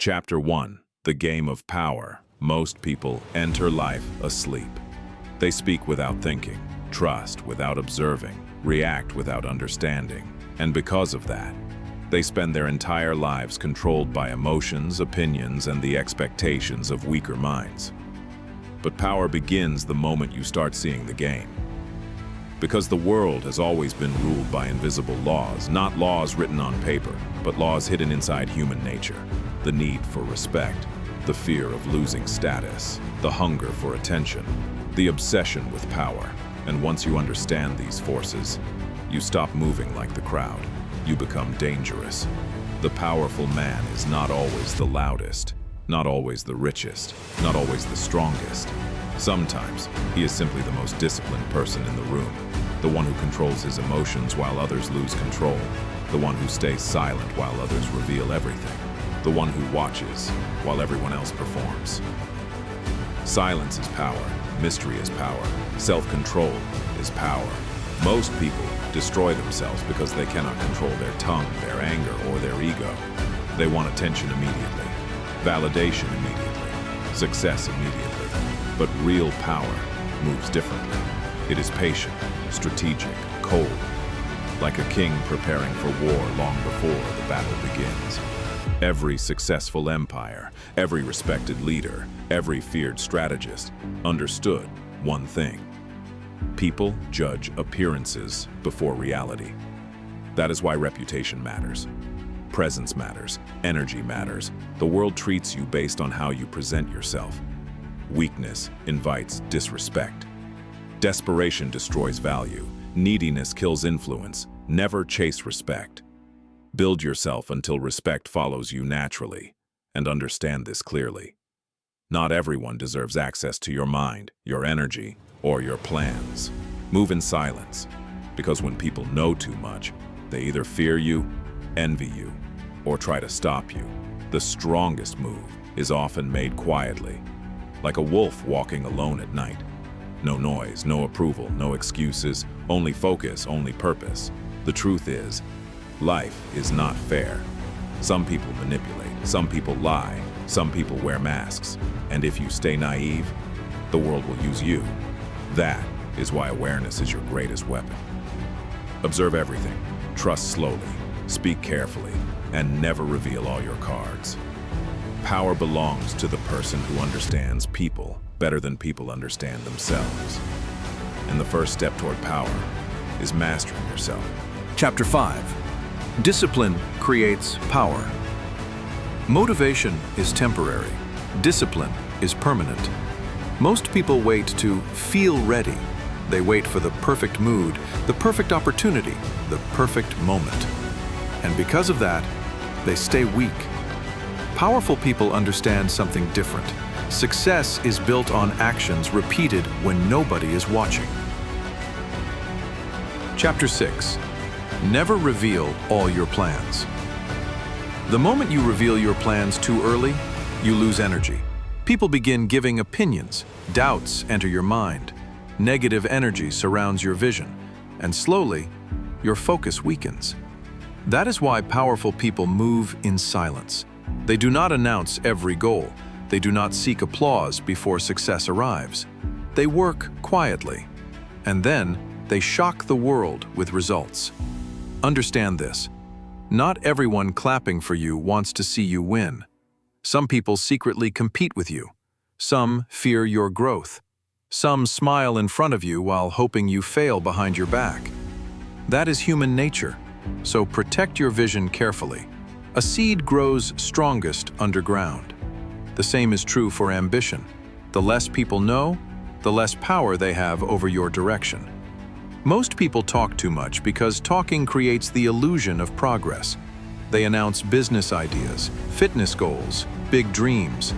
Chapter 1. The Game of Power. Most people enter life asleep. They speak without thinking, trust without observing, react without understanding, and because of that, they spend their entire lives controlled by emotions, opinions, and the expectations of weaker minds. But power begins the moment you start seeing the game. Because the world has always been ruled by invisible laws, not laws written on paper, but laws hidden inside human nature. The need for respect, the fear of losing status, the hunger for attention, the obsession with power. And once you understand these forces, you stop moving like the crowd. You become dangerous. The powerful man is not always the loudest, not always the richest, not always the strongest. Sometimes, he is simply the most disciplined person in the room, the one who controls his emotions while others lose control, the one who stays silent while others reveal everything, the one who watches while everyone else performs. Silence is power, mystery is power, self-control is power. Most people destroy themselves because they cannot control their tongue, their anger, or their ego. They want attention immediately, validation immediately, success immediately. But real power moves differently. It is patient, strategic, cold, like a king preparing for war long before the battle begins. Every successful empire, every respected leader, every feared strategist understood one thing. People judge appearances before reality. That is why reputation matters. Presence matters. Energy matters. The world treats you based on how you present yourself. Weakness invites disrespect. Desperation destroys value. Neediness kills influence. Never chase respect. Build yourself until respect follows you naturally, and understand this clearly. Not everyone deserves access to your mind, your energy, or your plans. Move in silence, because when people know too much, they either fear you, envy you, or try to stop you. The strongest move is often made quietly, like a wolf walking alone at night. No noise, no approval, no excuses, only focus, only purpose. The truth is, life is not fair. Some people manipulate, some people lie, some people wear masks, and if you stay naive, the world will use you. That is why awareness is your greatest weapon. Observe everything, trust slowly, speak carefully, and never reveal all your cards. Power belongs to the person who understands people better than people understand themselves. And the first step toward power is mastering yourself. Chapter 5. Discipline creates power. Motivation is temporary. Discipline is permanent. Most people wait to feel ready. They wait for the perfect mood, the perfect opportunity, the perfect moment. And because of that, they stay weak. Powerful people understand something different. Success is built on actions repeated when nobody is watching. Chapter 6. Never reveal all your plans. The moment you reveal your plans too early, you lose energy. People begin giving opinions, doubts enter your mind, negative energy surrounds your vision, and slowly, your focus weakens. That is why powerful people move in silence. They do not announce every goal. They do not seek applause before success arrives. They work quietly, and then they shock the world with results. Understand this. Not everyone clapping for you wants to see you win. Some people secretly compete with you. Some fear your growth. Some smile in front of you while hoping you fail behind your back. That is human nature, so protect your vision carefully. A seed grows strongest underground. The same is true for ambition. The less people know, the less power they have over your direction. Most people talk too much because talking creates the illusion of progress. They announce business ideas, fitness goals, big dreams,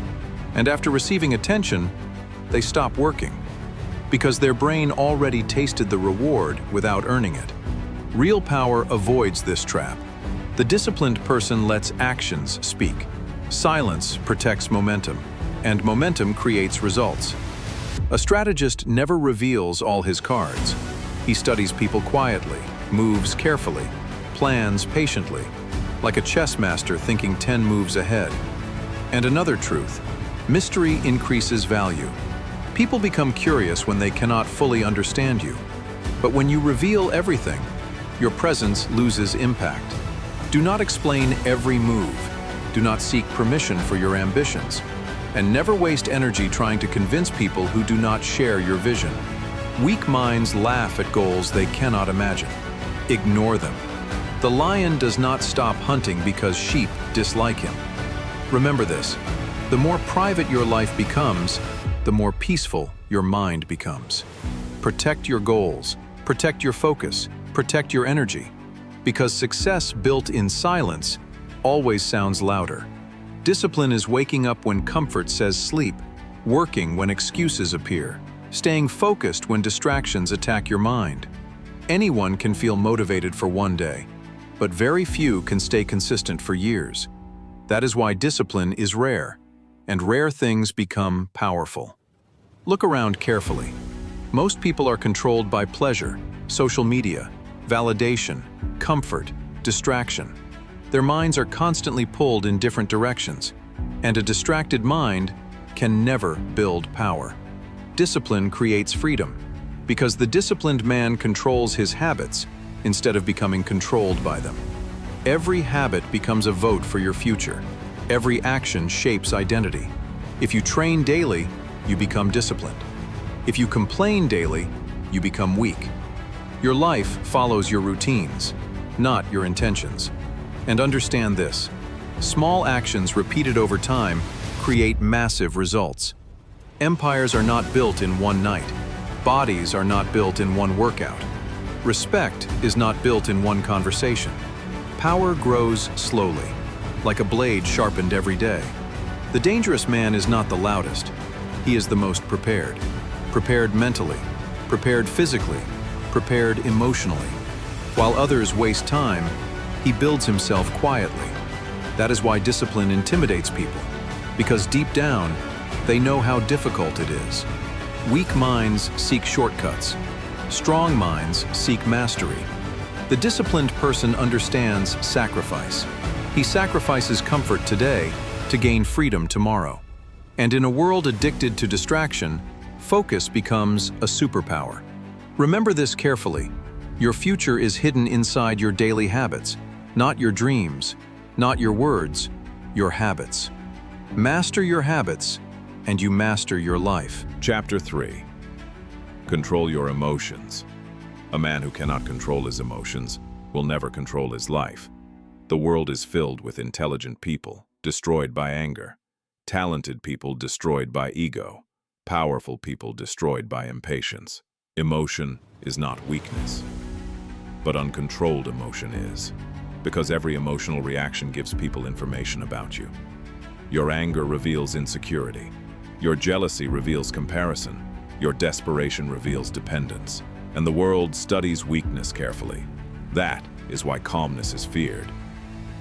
and after receiving attention, they stop working because their brain already tasted the reward without earning it. Real power avoids this trap. The disciplined person lets actions speak. Silence protects momentum, and momentum creates results. A strategist never reveals all his cards. He studies people quietly, moves carefully, plans patiently, like a chess master thinking 10 moves ahead. And another truth, mystery increases value. People become curious when they cannot fully understand you. But when you reveal everything, your presence loses impact. Do not explain every move. Do not seek permission for your ambitions. And never waste energy trying to convince people who do not share your vision. Weak minds laugh at goals they cannot imagine. Ignore them. The lion does not stop hunting because sheep dislike him. Remember this, the more private your life becomes, the more peaceful your mind becomes. Protect your goals, protect your focus, protect your energy. Because success built in silence always sounds louder. Discipline is waking up when comfort says sleep, working when excuses appear, staying focused when distractions attack your mind. Anyone can feel motivated for one day, but very few can stay consistent for years. That is why discipline is rare, and rare things become powerful. Look around carefully. Most people are controlled by pleasure, social media, validation, comfort, distraction. Their minds are constantly pulled in different directions, and a distracted mind can never build power. Discipline creates freedom, because the disciplined man controls his habits instead of becoming controlled by them. Every habit becomes a vote for your future. Every action shapes identity. If you train daily, you become disciplined. If you complain daily, you become weak. Your life follows your routines, not your intentions. And understand this, small actions repeated over time create massive results. Empires are not built in one night. Bodies are not built in one workout. Respect is not built in one conversation. Power grows slowly, like a blade sharpened every day. The dangerous man is not the loudest. He is the most prepared. Prepared mentally, prepared physically, prepared emotionally. While others waste time, he builds himself quietly. That is why discipline intimidates people, because deep down, they know how difficult it is. Weak minds seek shortcuts. Strong minds seek mastery. The disciplined person understands sacrifice. He sacrifices comfort today to gain freedom tomorrow. And in a world addicted to distraction, focus becomes a superpower. Remember this carefully. Your future is hidden inside your daily habits, not your dreams, not your words, your habits. Master your habits, and you master your life. Chapter 3. Control your emotions. A man who cannot control his emotions will never control his life. The world is filled with intelligent people, destroyed by anger. Talented people destroyed by ego. Powerful people destroyed by impatience. Emotion is not weakness, but uncontrolled emotion is. Because every emotional reaction gives people information about you. Your anger reveals insecurity. Your jealousy reveals comparison. Your desperation reveals dependence. And the world studies weakness carefully. That is why calmness is feared.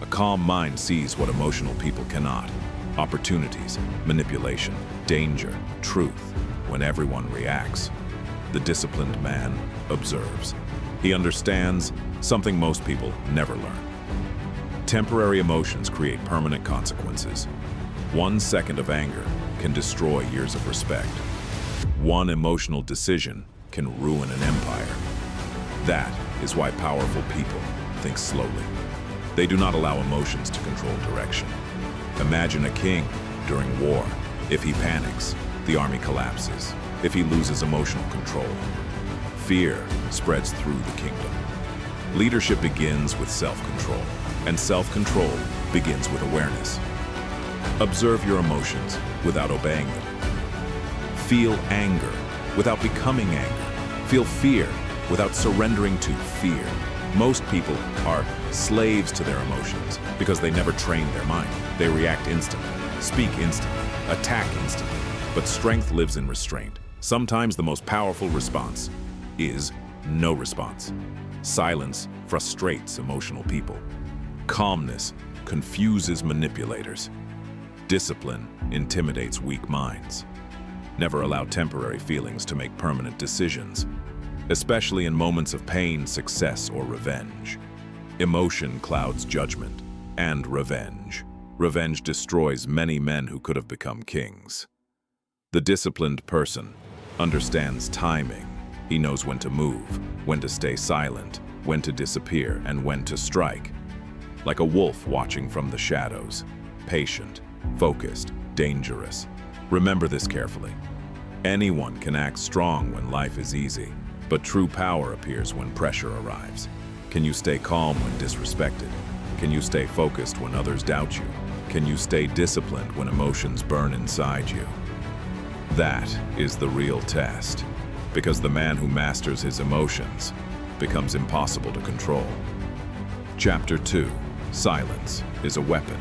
A calm mind sees what emotional people cannot. Opportunities, manipulation, danger, truth. When everyone reacts, the disciplined man observes. He understands something most people never learn. Temporary emotions create permanent consequences. 1 second of anger can destroy years of respect. One emotional decision can ruin an empire. That is why powerful people think slowly. They do not allow emotions to control direction. Imagine a king during war. If he panics, the army collapses. If he loses emotional control, fear spreads through the kingdom. Leadership begins with self-control, and self-control begins with awareness. Observe your emotions without obeying them. Feel anger without becoming angry. Feel fear without surrendering to fear. Most people are slaves to their emotions because they never train their mind. They react instantly, speak instantly, attack instantly. But strength lives in restraint. Sometimes the most powerful response is no response. Silence frustrates emotional people. Calmness confuses manipulators. Discipline intimidates weak minds. Never allow temporary feelings to make permanent decisions, especially in moments of pain, success, or revenge. Emotion clouds judgment and revenge. Revenge destroys many men who could have become kings. The disciplined person understands timing. He knows when to move, when to stay silent, when to disappear, and when to strike. Like a wolf watching from the shadows, patient, focused, dangerous. Remember this carefully. Anyone can act strong when life is easy, but true power appears when pressure arrives. Can you stay calm when disrespected? Can you stay focused when others doubt you? Can you stay disciplined when emotions burn inside you? That is the real test, because the man who masters his emotions becomes impossible to control. Chapter 2. Silence is a weapon.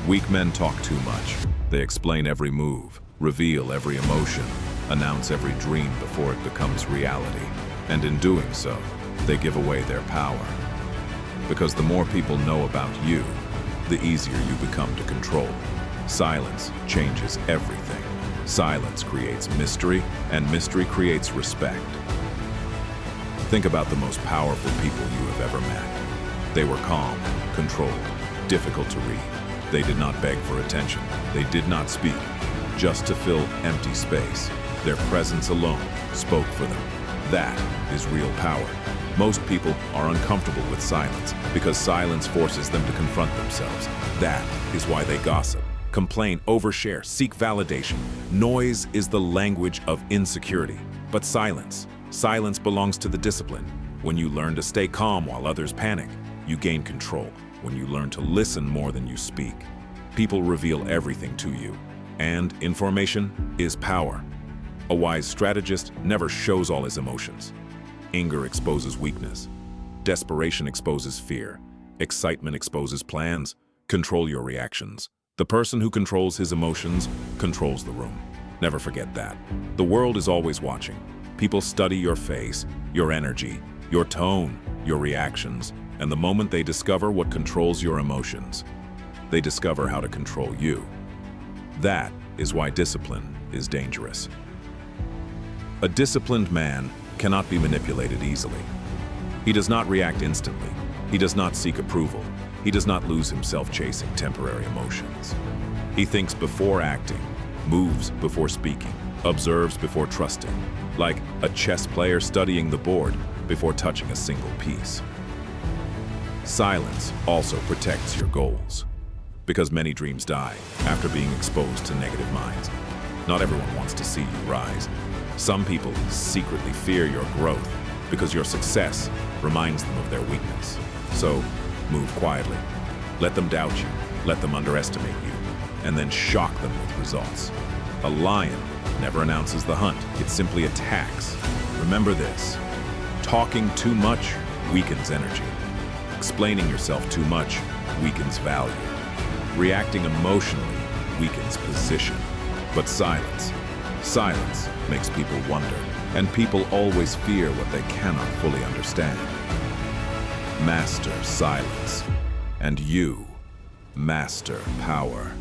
Weak men talk too much. They explain every move, reveal every emotion, announce every dream before it becomes reality. And in doing so, they give away their power. Because the more people know about you, the easier you become to control. Silence changes everything. Silence creates mystery, and mystery creates respect. Think about the most powerful people you have ever met. They were calm, controlled, difficult to read. They did not beg for attention. They did not speak, just to fill empty space. Their presence alone spoke for them. That is real power. Most people are uncomfortable with silence because silence forces them to confront themselves. That is why they gossip, complain, overshare, seek validation. Noise is the language of insecurity. But silence belongs to the disciplined. When you learn to stay calm while others panic, you gain control. When you learn to listen more than you speak, people reveal everything to you. And information is power. A wise strategist never shows all his emotions. Anger exposes weakness. Desperation exposes fear. Excitement exposes plans. Control your reactions. The person who controls his emotions controls the room. Never forget that. The world is always watching. People study your face, your energy, your tone, your reactions, and the moment they discover what controls your emotions, they discover how to control you. That is why discipline is dangerous. A disciplined man cannot be manipulated easily. He does not react instantly. He does not seek approval. He does not lose himself chasing temporary emotions. He thinks before acting, moves before speaking, observes before trusting, like a chess player studying the board before touching a single piece. Silence also protects your goals, because many dreams die after being exposed to negative minds. Not everyone wants to see you rise. Some people secretly fear your growth because your success reminds them of their weakness. So, move quietly. Let them doubt you, let them underestimate you, and then shock them with results. A lion never announces the hunt, it simply attacks. Remember this: talking too much weakens energy. Explaining yourself too much weakens value. Reacting emotionally weakens position. But silence makes people wonder, and people always fear what they cannot fully understand. Master silence, and you master power.